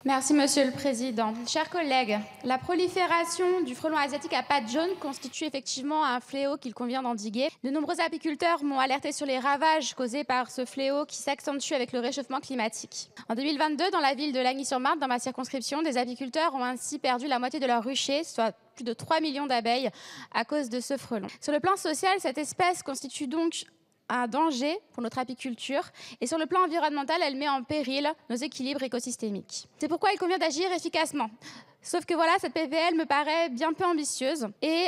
Merci, Monsieur le Président. Chers collègues, la prolifération du frelon asiatique à pattes jaunes constitue effectivement un fléau qu'il convient d'endiguer. De nombreux apiculteurs m'ont alerté sur les ravages causés par ce fléau qui s'accentue avec le réchauffement climatique. En 2022, dans la ville de Lagny-sur-Marne, dans ma circonscription, des apiculteurs ont ainsi perdu la moitié de leur rucher, soit plus de 3 millions d'abeilles à cause de ce frelon. Sur le plan social, cette espèce constitue donc un danger pour notre apiculture et sur le plan environnemental, elle met en péril nos équilibres écosystémiques. C'est pourquoi il convient d'agir efficacement. Sauf que voilà, cette PPL me paraît bien peu ambitieuse et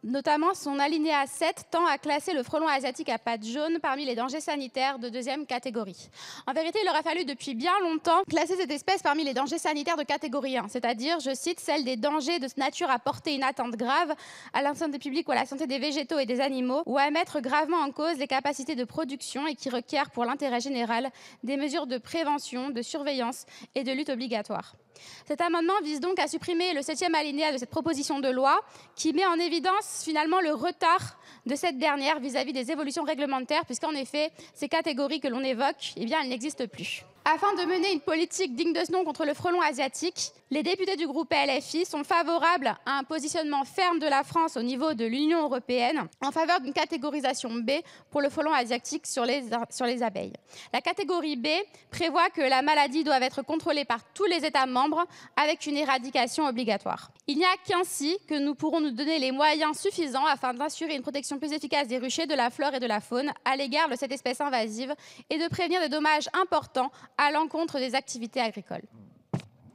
notamment son alinéa 7 tend à classer le frelon asiatique à pattes jaunes parmi les dangers sanitaires de deuxième catégorie. En vérité, il aurait fallu depuis bien longtemps classer cette espèce parmi les dangers sanitaires de catégorie 1, c'est-à-dire, je cite, celle des dangers de nature à porter une atteinte grave à la santé publique ou à la santé des végétaux et des animaux ou à mettre gravement en cause les capacités de production et qui requièrent pour l'intérêt général des mesures de prévention, de surveillance et de lutte obligatoires. Cet amendement vise donc à supprimer le 7e alinéa de cette proposition de loi qui met en évidence finalement le retard de cette dernière vis-à-vis des évolutions réglementaires puisqu'en effet, ces catégories que l'on évoque, eh bien, elles n'existent plus. Afin de mener une politique digne de ce nom contre le frelon asiatique, les députés du groupe LFI sont favorables à un positionnement ferme de la France au niveau de l'Union européenne en faveur d'une catégorisation B pour le frelon asiatique sur les abeilles. La catégorie B prévoit que la maladie doit être contrôlée par tous les États membres avec une éradication obligatoire. Il n'y a qu'ainsi que nous pourrons nous donner les moyens suffisants afin d'assurer une protection plus efficace des ruchers, de la flore et de la faune à l'égard de cette espèce invasive et de prévenir des dommages importants à l'encontre des activités agricoles.